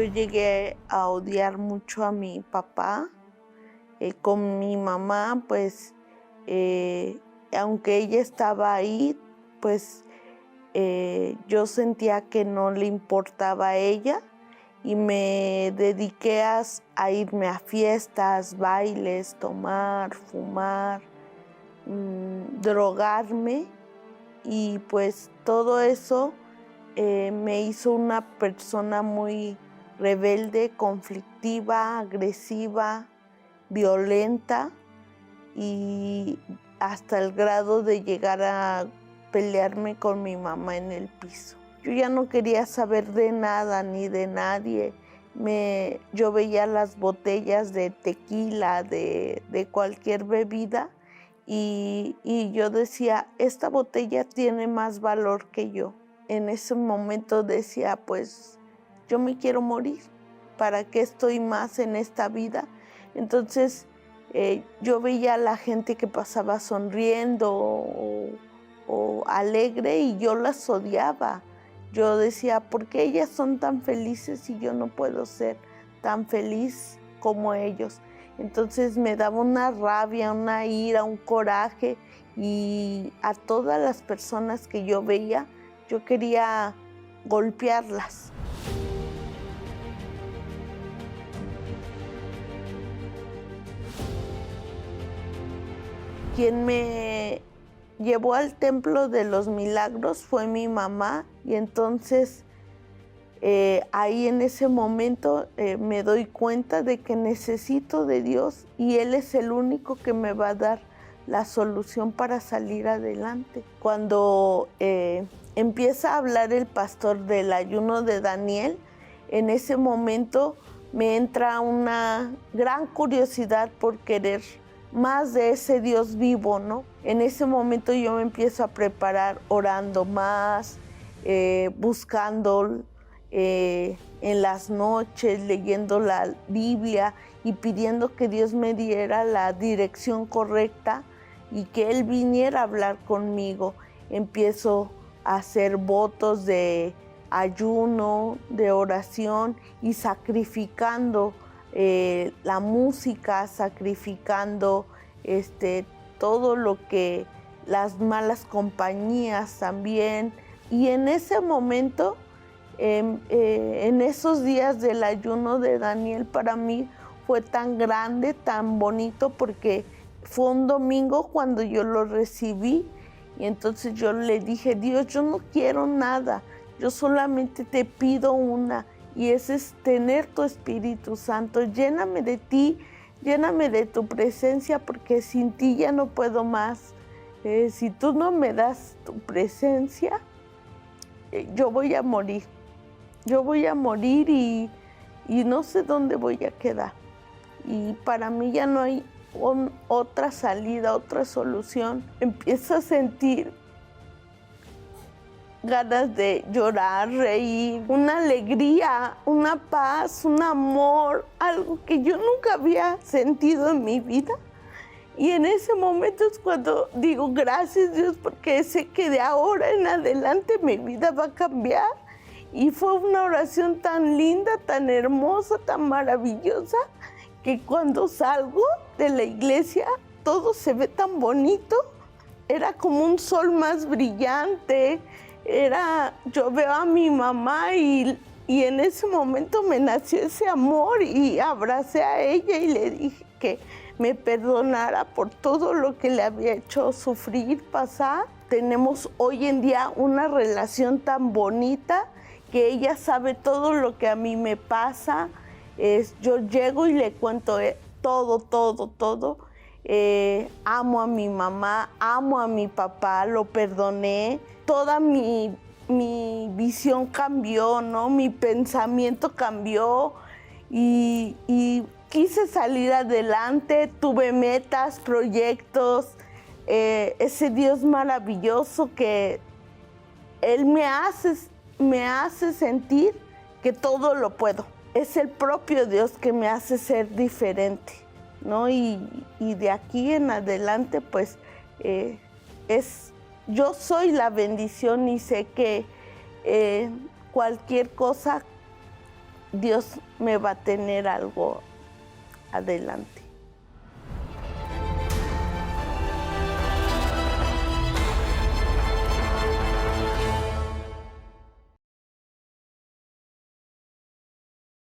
yo llegué a odiar mucho a mi papá. Con mi mamá, pues, aunque ella estaba ahí, pues yo sentía que no le importaba a ella y me dediqué a irme a fiestas, bailes, tomar, fumar, drogarme, y pues todo eso me hizo una persona muy rebelde, conflictiva, agresiva, violenta, y hasta el grado de llegar a pelearme con mi mamá en el piso. Yo ya no quería saber de nada ni de nadie. Yo veía las botellas de tequila, de cualquier bebida, y yo decía, esta botella tiene más valor que yo. En ese momento decía, pues yo me quiero morir. ¿Para qué estoy más en esta vida? Entonces yo veía a la gente que pasaba sonriendo o alegre y yo las odiaba. Yo decía, ¿por qué ellas son tan felices y yo no puedo ser tan feliz como ellos? Entonces me daba una rabia, una ira, un coraje, y a todas las personas que yo veía, yo quería golpearlas. Quien me llevó al Templo de los Milagros fue mi mamá, y entonces ahí en ese momento me doy cuenta de que necesito de Dios y Él es el único que me va a dar la solución para salir adelante. Cuando empieza a hablar el pastor del ayuno de Daniel, en ese momento me entra una gran curiosidad por querer más de ese Dios vivo, ¿no? En ese momento yo me empiezo a preparar orando más, buscando en las noches, leyendo la Biblia y pidiendo que Dios me diera la dirección correcta y que Él viniera a hablar conmigo. Empiezo a hacer votos de ayuno, de oración y sacrificando la música, sacrificando todo lo que las malas compañías también. Y en ese momento, en esos días del ayuno de Daniel, para mí fue tan grande, tan bonito, porque fue un domingo cuando yo lo recibí. Y entonces yo le dije, Dios, yo no quiero nada, yo solamente te pido una, y ese es tener tu Espíritu Santo. Lléname de ti, lléname de tu presencia, porque sin ti ya no puedo más. Si tú no me das tu presencia, yo voy a morir. Yo voy a morir y no sé dónde voy a quedar. Y para mí ya no hay otra salida, otra solución. Empiezo a sentir ganas de llorar, reír, una alegría, una paz, un amor, algo que yo nunca había sentido en mi vida. Y en ese momento es cuando digo, gracias Dios, porque sé que de ahora en adelante mi vida va a cambiar. Y fue una oración tan linda, tan hermosa, tan maravillosa, que cuando salgo de la iglesia todo se ve tan bonito. Era como un sol más brillante. Yo veo a mi mamá y en ese momento me nació ese amor, y abracé a ella y le dije que me perdonara por todo lo que le había hecho sufrir, pasar. Tenemos hoy en día una relación tan bonita, que ella sabe todo lo que a mí me pasa. Yo llego y le cuento todo. Amo a mi mamá, amo a mi papá, lo perdoné. Toda mi visión cambió, ¿no? Mi pensamiento cambió y quise salir adelante. Tuve metas, proyectos. Ese Dios maravilloso que Él me hace sentir que todo lo puedo. Es el propio Dios que me hace ser diferente, ¿no? Y de aquí en adelante, pues, yo soy la bendición, y sé que cualquier cosa Dios me va a tener algo adelante.